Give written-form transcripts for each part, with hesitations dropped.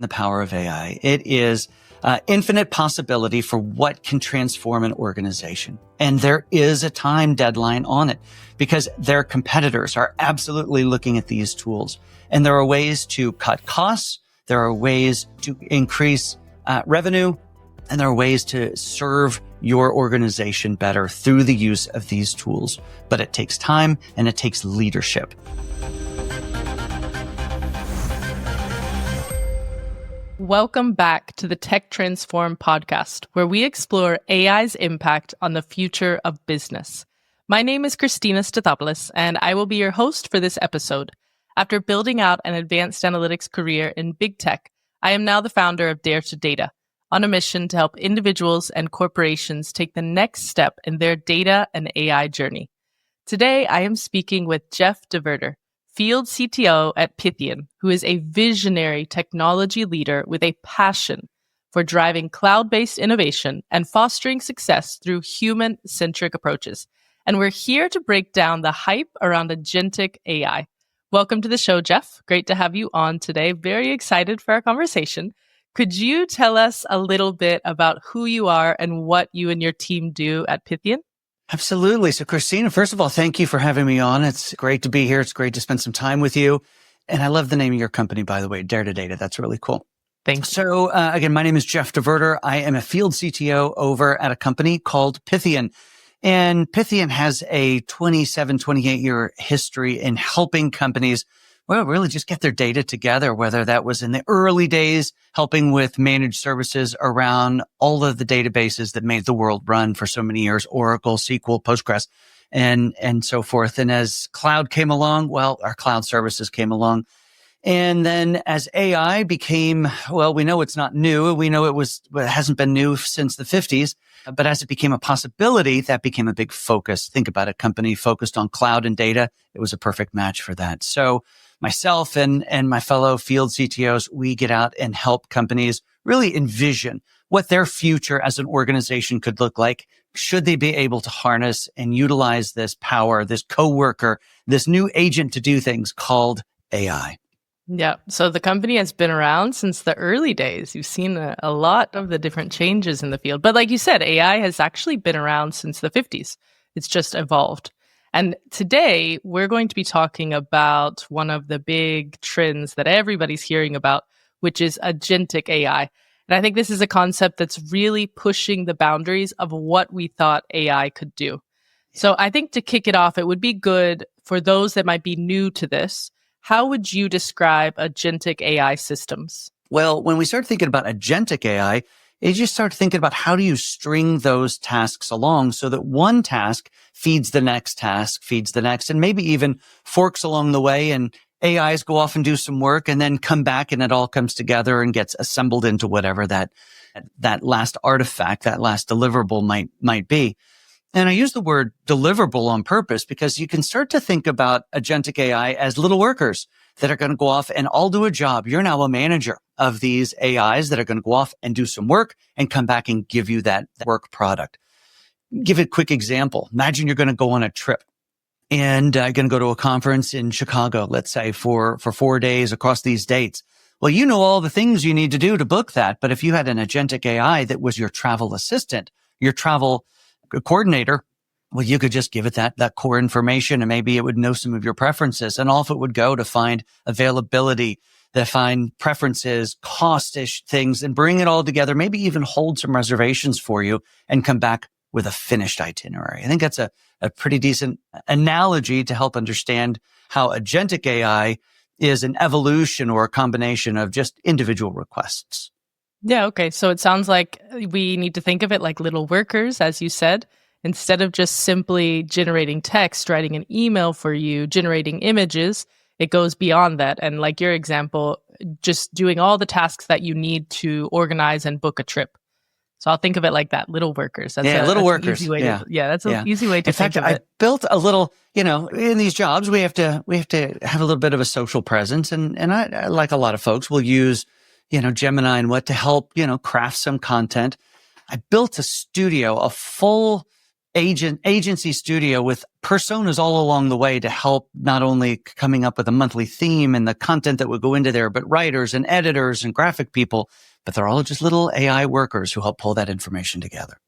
the power of AI. It is infinite possibility for what can transform an organization. And there is a time deadline on it because their competitors are absolutely looking at these tools. And there are ways to cut costs. There are ways to increase revenue. And there are ways to serve your organization better through the use of these tools. But it takes time and it takes leadership. Welcome back to the Tech Transform podcast, where we explore AI's impact on the future of business. My name is Christina Stathopoulos, and I will be your host for this episode. After building out an advanced analytics career in big tech, I am now the founder of Dare to Data, on a mission to help individuals and corporations take the next step in their data and AI journey. Today, I am speaking with Jeff DeVerter, Field CTO at Pythian, who is a visionary technology leader with a passion for driving cloud-based innovation and fostering success through human-centric approaches. And we're here to break down the hype around agentic AI. Welcome to the show, Jeff. Great to have you on today. Very excited for our conversation. Could you tell us a little bit about who you are and what you and your team do at Pythian? Absolutely. So Christina, first of all, thank you for having me on. It's great to be here. It's great to spend some time with you. And I love the name of your company, by the way, Dare to Data. That's really cool. Thanks. So again, my name is Jeff DeVerter. I am a field CTO over at a company called Pythian. And Pythian has a 28-year history in helping companies, well, really just get their data together, whether that was in the early days, helping with managed services around all of the databases that made the world run for so many years, Oracle, SQL, Postgres, and so forth. And as cloud came along, well, our cloud services came along. And then as AI became, well, we know it's not new. We know it hasn't been new since the 50s. But as it became a possibility, that became a big focus. Think about a company focused on cloud and data. It was a perfect match for that. So myself and my fellow field CTOs, we get out and help companies really envision what their future as an organization could look like. Should they be able to harness and utilize this power, this coworker, this new agent to do things called AI? Yeah. So the company has been around since the early days. You've seen a lot of the different changes in the field. But like you said, AI has actually been around since the 50s. It's just evolved. And today we're going to be talking about one of the big trends that everybody's hearing about, which is agentic AI. And I think this is a concept that's really pushing the boundaries of what we thought AI could do. So I think to kick it off, it would be good for those that might be new to this. How would you describe agentic AI systems? Well, when we start thinking about agentic AI, you just start thinking about how do you string those tasks along so that one task feeds the next task, feeds the next, and maybe even forks along the way, and AIs go off and do some work and then come back and it all comes together and gets assembled into whatever that last artifact, that last deliverable might be. And I use the word deliverable on purpose because you can start to think about agentic AI as little workers that are going to go off and all do a job. You're now a manager of these AIs that are going to go off and do some work and come back and give you that work product. Give a quick example. Imagine you're going to go on a trip and going to go to a conference in Chicago, let's say for 4 days across these dates. Well, you know all the things you need to do to book that. But if you had an agentic AI that was your travel assistant, your travel coordinator, well, you could just give it that core information and maybe it would know some of your preferences, and off it would go to find availability, to find preferences, cost-ish things, and bring it all together, maybe even hold some reservations for you and come back with a finished itinerary. I think that's a pretty decent analogy to help understand how agentic AI is an evolution or a combination of just individual requests. Yeah, okay. So it sounds like we need to think of it like little workers, as you said, instead of just simply generating text, writing an email for you, generating images. It goes beyond that. And like your example, just doing all the tasks that you need to organize and book a trip. So I'll think of it like that, little workers. Little workers. That's an easy way to think of it. I built a little, in these jobs, we have to have a little bit of a social presence. And I, like a lot of folks, will use Gemini and what to help, craft some content. I built a studio, a full agency studio with personas all along the way to help not only coming up with a monthly theme and the content that would go into there, but writers and editors and graphic people, but they're all just little AI workers who help pull that information together.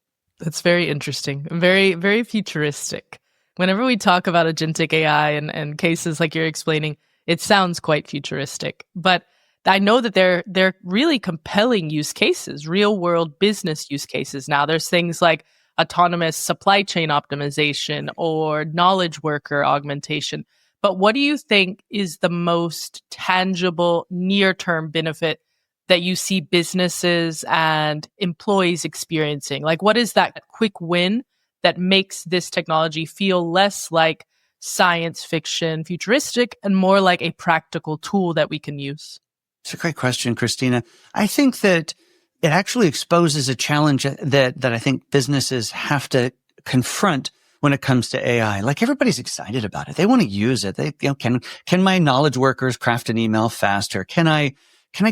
That's very interesting, very, very futuristic. Whenever we talk about agentic AI and cases like you're explaining, it sounds quite futuristic. But I know that they're really compelling use cases, real world business use cases. Now there's things like autonomous supply chain optimization or knowledge worker augmentation. But what do you think is the most tangible near-term benefit that you see businesses and employees experiencing? Like, what is that quick win that makes this technology feel less like science fiction, futuristic, and more like a practical tool that we can use? It's a great question, Christina. I think that it actually exposes a challenge that I think businesses have to confront when it comes to AI. Like, everybody's excited about it. They want to use it. They, can my knowledge workers craft an email faster? Can I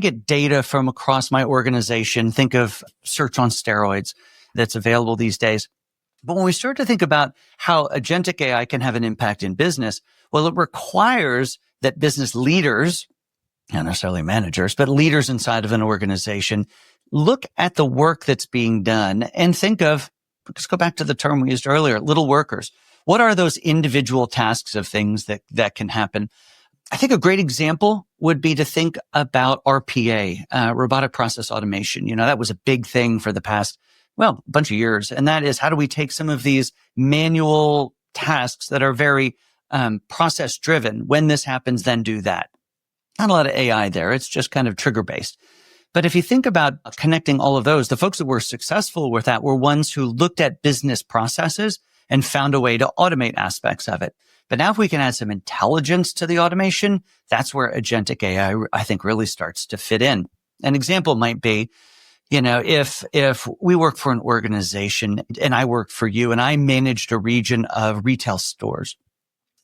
get data from across my organization? Think of search on steroids that's available these days. But when we start to think about how agentic AI can have an impact in business, well, it requires that business leaders, not necessarily managers, but leaders inside of an organization, look at the work that's being done and think of, let's go back to the term we used earlier, little workers. What are those individual tasks of things that can happen? I think a great example would be to think about RPA, robotic process automation. That was a big thing for the past, a bunch of years. And that is, how do we take some of these manual tasks that are very process driven? When this happens, then do that. Not a lot of AI there. It's just kind of trigger based. But if you think about connecting all of those, the folks that were successful with that were ones who looked at business processes and found a way to automate aspects of it. But now if we can add some intelligence to the automation, that's where agentic AI, I think, really starts to fit in. An example might be, if we work for an organization and I work for you and I managed a region of retail stores,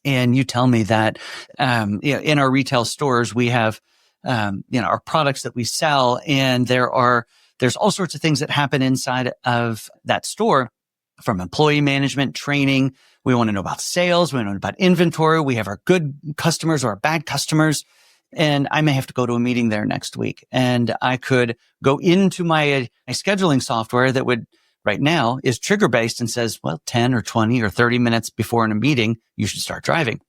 and you tell me that, in our retail stores, we have, our products that we sell, and there's all sorts of things that happen inside of that store, from employee management, training. We want to know about sales. We want to know about inventory. We have our good customers or our bad customers. And I may have to go to a meeting there next week. And I could go into my scheduling software that would right now is trigger based and says, 10 or 20 or 30 minutes before in a meeting, you should start driving.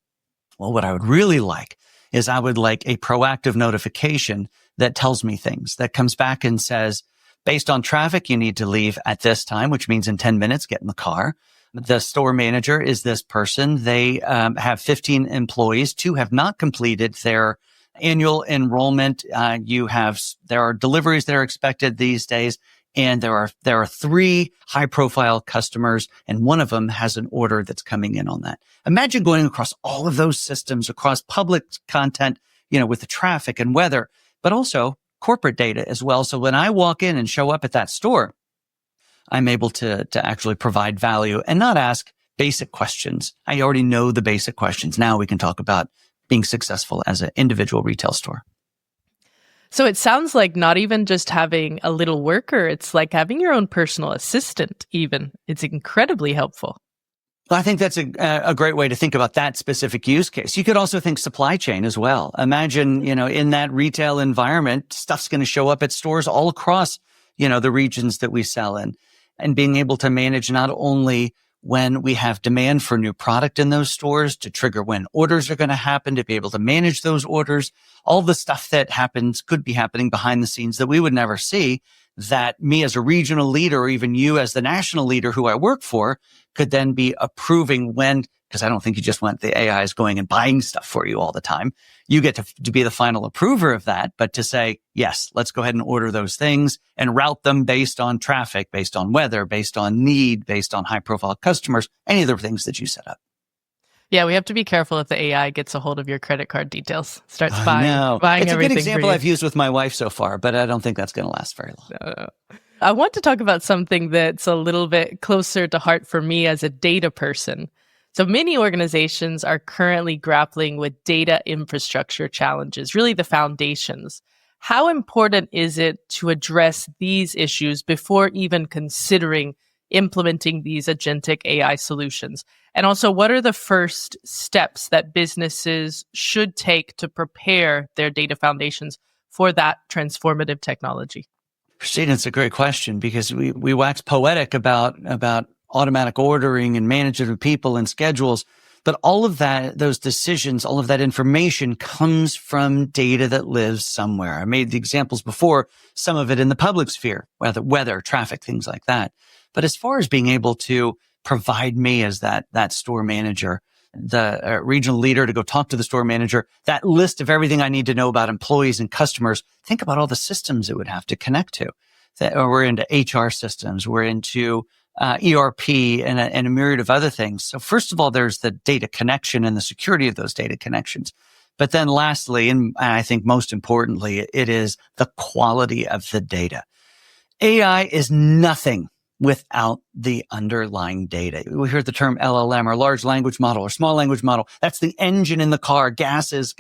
Well, what I would really like is I would like a proactive notification that tells me things, that comes back and says, based on traffic, you need to leave at this time, which means in 10 minutes, get in the car. The store manager is this person. They have 15 employees. 2 have not completed their annual enrollment. There are deliveries that are expected these days. And there are 3 high profile customers, and one of them has an order that's coming in on that. Imagine going across all of those systems, across public content, with the traffic and weather, but also corporate data as well. So when I walk in and show up at that store, I'm able to actually provide value and not ask basic questions. I already know the basic questions. Now we can talk about being successful as an individual retail store. So it sounds like not even just having a little worker, it's like having your own personal assistant even. It's incredibly helpful. Well, I think that's a great way to think about that specific use case. You could also think supply chain as well. Imagine, in that retail environment, stuff's going to show up at stores all across, the regions that we sell in, and being able to manage not only when we have demand for new product in those stores, to trigger when orders are going to happen, to be able to manage those orders, all the stuff that could be happening behind the scenes that we would never see, that me as a regional leader, or even you as the national leader who I work for, could then be approving when, because I don't think you just want the AI is going and buying stuff for you all the time. You get to be the final approver of that, but to say, yes, let's go ahead and order those things and route them based on traffic, based on weather, based on need, based on high profile customers, any of the things that you set up. Yeah, we have to be careful if the AI gets a hold of your credit card details, starts buying it's everything. It's a good example I've used with my wife so far, but I don't think that's going to last very long. No. I want to talk about something that's a little bit closer to heart for me as a data person. So many organizations are currently grappling with data infrastructure challenges, really the foundations. How important is it to address these issues before even considering implementing these agentic AI solutions? And also, what are the first steps that businesses should take to prepare their data foundations for that transformative technology? Christina, it's a great question because we wax poetic about automatic ordering and management of people and schedules. But all of that, those decisions, all of that information comes from data that lives somewhere. I made the examples before, some of it in the public sphere, weather, traffic, things like that. But as far as being able to provide me as that store manager, the regional leader to go talk to the store manager, that list of everything I need to know about employees and customers, think about all the systems it would have to connect to. We're into HR systems, we're into ERP and a myriad of other things. So first of all, there's the data connection and the security of those data connections. But then lastly, and I think most importantly, it is the quality of the data. AI is nothing without the underlying data. We hear the term LLM or large language model or small language model. That's the engine in the car. Gas is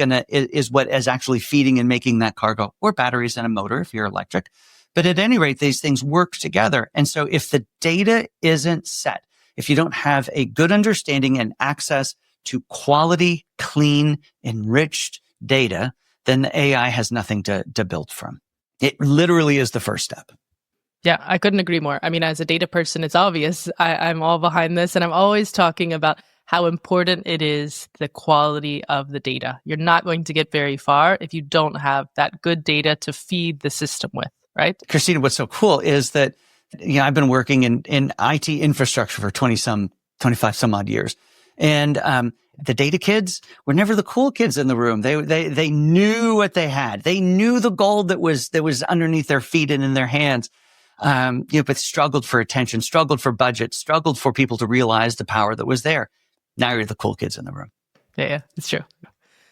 what is actually feeding and making that car go, or batteries and a motor if you're electric. But at any rate, these things work together. And so if the data isn't set, if you don't have a good understanding and access to quality, clean, enriched data, then the AI has nothing to build from. It literally is the first step. Yeah, I couldn't agree more. I mean, as a data person, it's obvious. I'm all behind this, and I'm always talking about how important it is, the quality of the data. You're not going to get very far if you don't have that good data to feed the system with, right? Christina, what's so cool is that, I've been working in IT infrastructure for 25 some odd years. And, the data kids were never the cool kids in the room. They knew what they had. They knew the gold that was underneath their feet and in their hands. But struggled for attention, struggled for budget, struggled for people to realize the power that was there. Now you're the cool kids in the room. Yeah, it's true.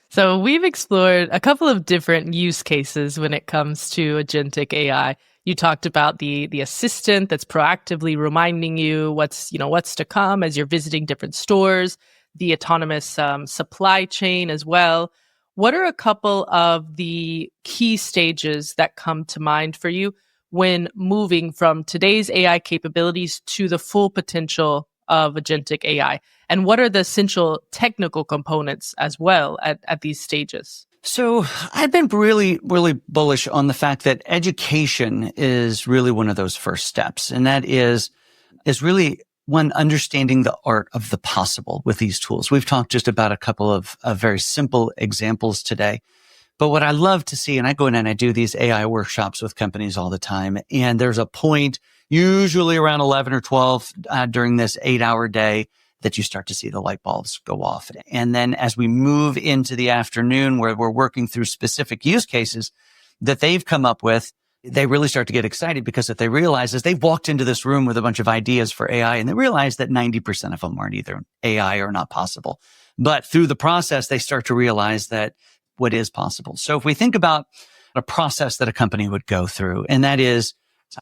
So we've explored a couple of different use cases when it comes to agentic AI. You talked about the assistant that's proactively reminding you what's to come as you're visiting different stores, the autonomous supply chain as well. What are a couple of the key stages that come to mind for you when moving from today's AI capabilities to the full potential of agentic AI? And what are the essential technical components as well at these stages? So I've been really, really bullish on the fact that education is really one of those first steps. And that is really one, understanding the art of the possible with these tools. We've talked just about a couple of very simple examples today. But what I love to see, and I go in and I do these AI workshops with companies all the time, and there's a point, usually around 11 or 12 during this 8-hour day, that you start to see the light bulbs go off. And then as we move into the afternoon where we're working through specific use cases that they've come up with, they really start to get excited because what they realize is they've walked into this room with a bunch of ideas for AI and they realize that 90% of them aren't either AI or not possible. But through the process, they start to realize that what is possible. So if we think about a process that a company would go through, and that is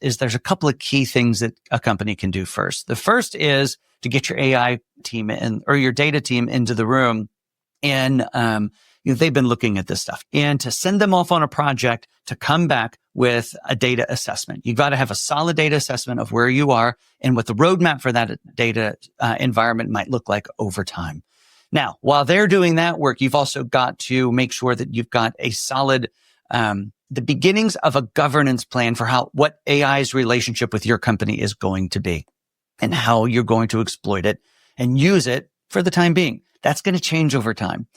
there's a couple of key things that a company can do first. The first is to get your AI team or your data team into the room, and they've been looking at this stuff, and to send them off on a project to come back with a data assessment. You've got to have a solid data assessment of where you are and what the roadmap for that data environment might look like over time. Now, while they're doing that work, you've also got to make sure that you've got a solid, the beginnings of a governance plan for what AI's relationship with your company is going to be and how you're going to exploit it and use it for the time being. That's going to change over time.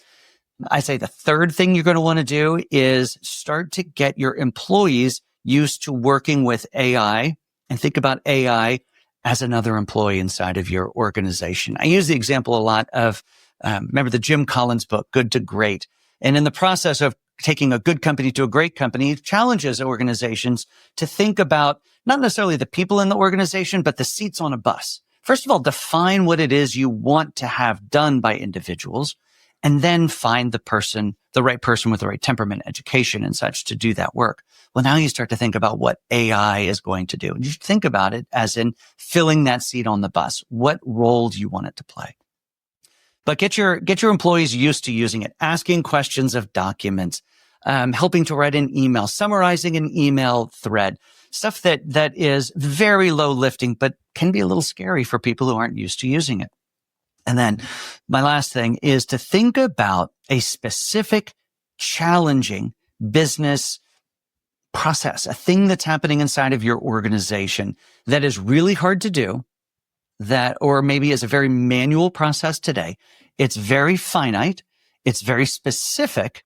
I say the third thing you're going to want to do is start to get your employees used to working with AI and think about AI as another employee inside of your organization. I use the example a lot of remember the Jim Collins book, Good to Great. And in the process of taking a good company to a great company, it challenges organizations to think about not necessarily the people in the organization, but the seats on a bus. First of all, define what it is you want to have done by individuals, and then find the right person with the right temperament, education, and such to do that work. Well, now you start to think about what AI is going to do. And you should think about it as in filling that seat on the bus. What role do you want it to play? But get your employees used to using it, asking questions of documents, helping to write an email, summarizing an email thread, stuff that is very low lifting, but can be a little scary for people who aren't used to using it. And then my last thing is to think about a specific challenging business process, a thing that's happening inside of your organization that is really hard to do, that, or maybe is a very manual process today. It's very finite. It's very specific.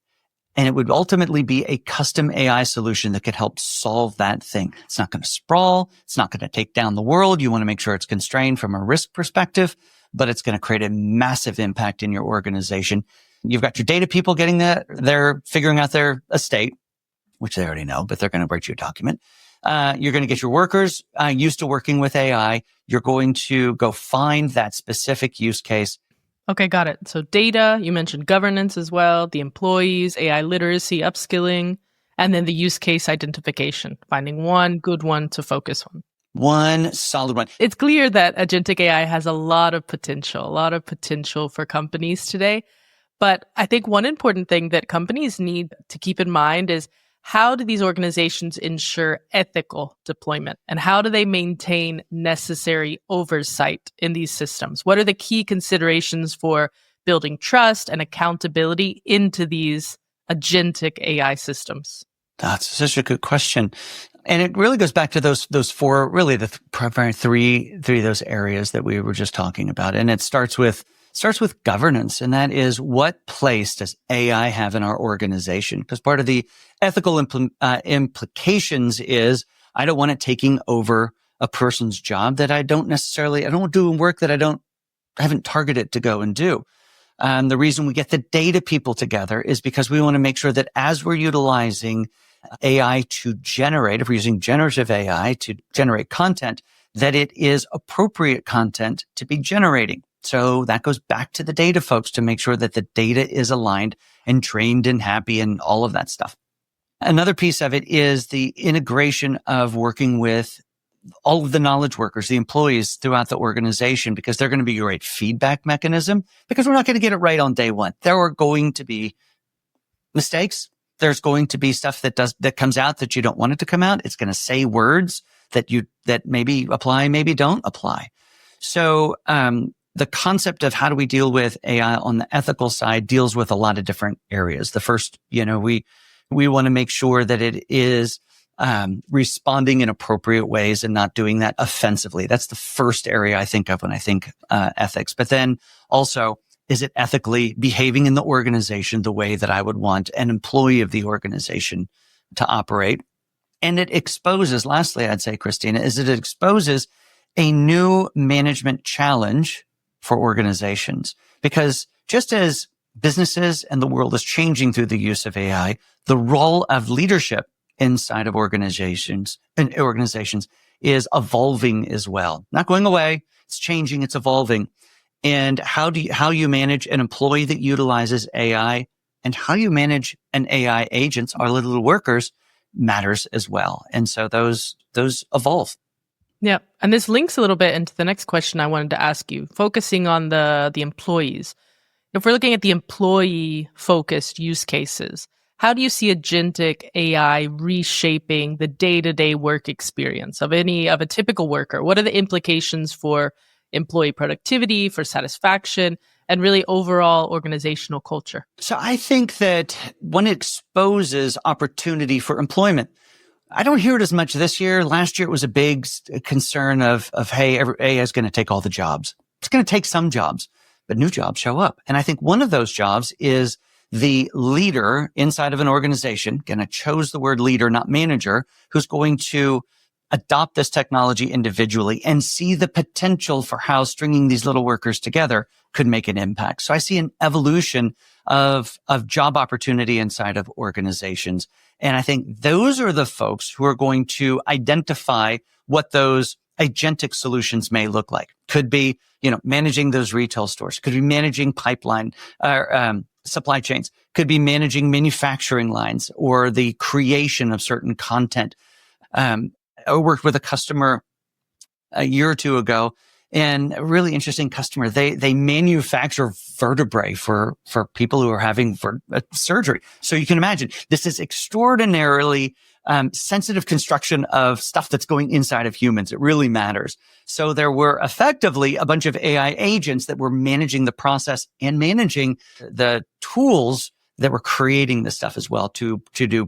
And it would ultimately be a custom AI solution that could help solve that thing. It's not going to sprawl. It's not going to take down the world. You want to make sure it's constrained from a risk perspective, but it's going to create a massive impact in your organization. You've got your data people getting that. They're figuring out their estate, which they already know, but they're going to write you a document. You're going to get your workers used to working with AI. You're going to go find that specific use case. Okay, got it. So data, you mentioned governance as well, the employees, AI literacy, upskilling, and then the use case identification, finding one good one to focus on. One solid one. It's clear that agentic AI has a lot of potential for companies today. But I think one important thing that companies need to keep in mind is, how do these organizations ensure ethical deployment? And how do they maintain necessary oversight in these systems? What are the key considerations for building trust and accountability into these agentic AI systems? That's such a good question. And it really goes back to those four, really the primary three of those areas that we were just talking about. And it starts with governance. And that is, what place does AI have in our organization? Because part of the ethical implications is, I don't want it taking over a person's job that I don't do work that I haven't targeted to go and do. The reason we get the data people together is because we want to make sure that as we're utilizing AI to generate, if we're using generative AI to generate content, that it is appropriate content to be generating. So that goes back to the data folks to make sure that the data is aligned and trained and happy and all of that stuff. Another piece of it is the integration of working with all of the knowledge workers, the employees throughout the organization, because they're going to be a great feedback mechanism, because we're not going to get it right on day one. There are going to be mistakes. There's going to be stuff that comes out that you don't want it to come out. It's going to say words that maybe apply, maybe don't apply. So, the concept of how do we deal with AI on the ethical side deals with a lot of different areas. The first, we want to make sure that it is responding in appropriate ways and not doing that offensively. That's the first area I think of when I think ethics. But then also, is it ethically behaving in the organization the way that I would want an employee of the organization to operate? And it exposes, lastly, I'd say, Christina, is it exposes a new management challenge for organizations. Because just as businesses and the world is changing through the use of AI, the role of leadership inside of organizations is evolving as well. Not going away. It's changing. It's evolving. And how you manage an employee that utilizes AI and how you manage an AI agents, our little workers, matters as well. And so those evolve. Yeah. And this links a little bit into the next question I wanted to ask you, focusing on the employees. If we're looking at the employee-focused use cases, how do you see agentic AI reshaping the day-to-day work experience of a typical worker? What are the implications for employee productivity, for satisfaction, and really overall organizational culture? So I think that when it exposes opportunity for employment, I don't hear it as much this year. Last year, it was a big concern of hey, AI is going to take all the jobs. It's going to take some jobs, but new jobs show up. And I think one of those jobs is the leader inside of an organization. Again, I chose the word leader, not manager, who's going to adopt this technology individually and see the potential for how stringing these little workers together could make an impact. So I see an evolution of job opportunity inside of organizations. And I think those are the folks who are going to identify what those agentic solutions may look like. Could be, managing those retail stores. Could be managing pipeline, supply chains. Could be managing manufacturing lines or the creation of certain content. I worked with a customer a year or two ago, And a really interesting customer, they manufacture vertebrae for people who are having surgery. So you can imagine this is extraordinarily sensitive construction of stuff that's going inside of humans. It really matters. So there were effectively a bunch of AI agents that were managing the process and managing the tools that were creating this stuff as well to do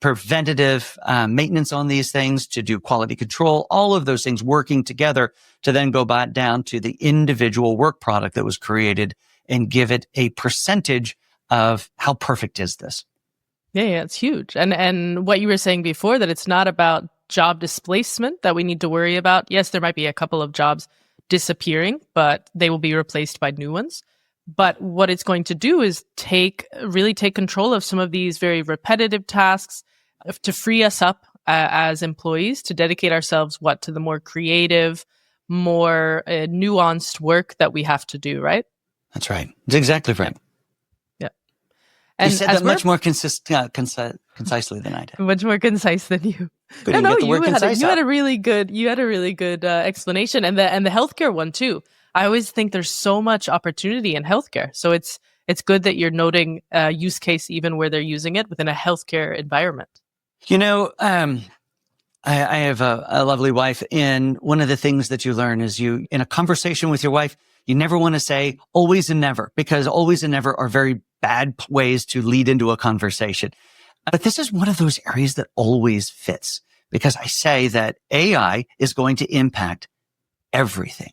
preventative maintenance on these things, to do quality control, all of those things working together to then go back down to the individual work product that was created and give it a percentage of how perfect is this. Yeah, it's huge. And what you were saying before, that it's not about job displacement that we need to worry about. Yes, there might be a couple of jobs disappearing, but they will be replaced by new ones. But what it's going to do is really take control of some of these very repetitive tasks to free us up as employees to dedicate ourselves to the more creative, more nuanced work that we have to do, right? That's right. That's exactly right. Yeah. And you said that much more concisely than I did. Much more concise than you. You had a really good explanation, and the healthcare one too. I always think there's so much opportunity in healthcare, so it's good that you're noting a use case even where they're using it within a healthcare environment. I have a lovely wife, and one of the things that you learn is in a conversation with your wife, you never want to say always and never, because always and never are very bad ways to lead into a conversation. But this is one of those areas that always fits, because I say that AI is going to impact everything.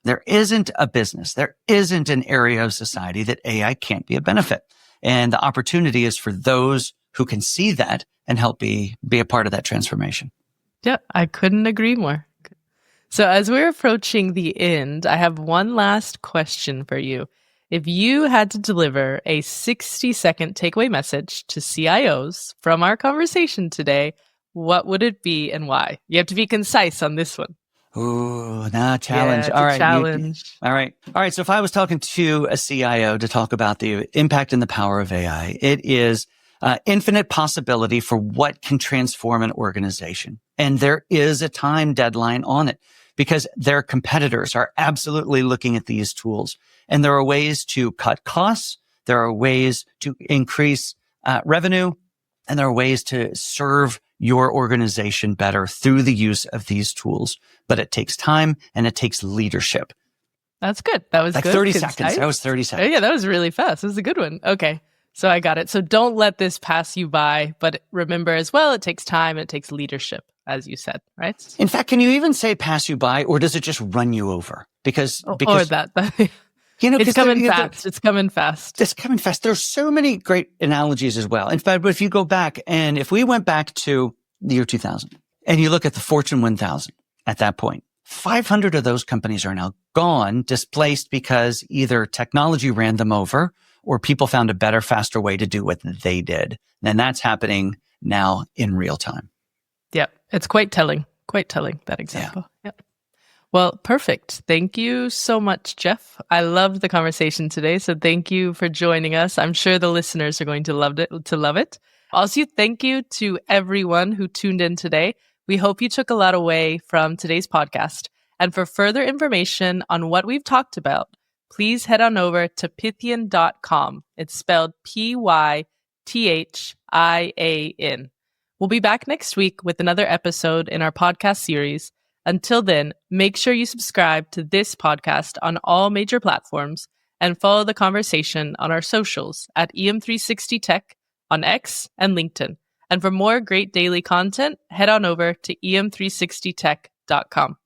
There isn't a business, there isn't an area of society that AI can't be a benefit. And the opportunity is for those who can see that and help be a part of that transformation. Yeah, I couldn't agree more. So as we're approaching the end, I have one last question for you. If you had to deliver a 60-second takeaway message to CIOs from our conversation today, what would it be and why? You have to be concise on this one. Ooh, challenge. Yeah, all right. Challenge. All right. So if I was talking to a CIO to talk about the impact and the power of AI, it is infinite possibility for what can transform an organization. And there is a time deadline on it, because their competitors are absolutely looking at these tools. And there are ways to cut costs. There are ways to increase revenue. And there are ways to serve your organization better through the use of these tools. But it takes time and it takes leadership. That's good. That was like good. 30 seconds. That was 30 seconds. Oh, yeah, that was really fast. That was a good one. Okay. So I got it. So don't let this pass you by. But remember as well, it takes time and it takes leadership, as you said, right? In fact, can you even say pass you by, or does it just run you over? Because or that. It's coming fast. It's coming fast. It's coming fast. There's so many great analogies as well. In fact, if you go back, and if we went back to the year 2000 and you look at the Fortune 1000 at that point, 500 of those companies are now gone, displaced because either technology ran them over or people found a better, faster way to do what they did. And that's happening now in real time. Yeah, it's quite telling, that example. Yeah. Yep. Well, perfect. Thank you so much, Jeff. I loved the conversation today, so thank you for joining us. I'm sure the listeners are going to love it. Also, thank you to everyone who tuned in today. We hope you took a lot away from today's podcast. And for further information on what we've talked about, please head on over to pythian.com. It's spelled Pythian. We'll be back next week with another episode in our podcast series. Until then, make sure you subscribe to this podcast on all major platforms and follow the conversation on our socials at EM360Tech on X and LinkedIn. And for more great daily content, head on over to em360tech.com.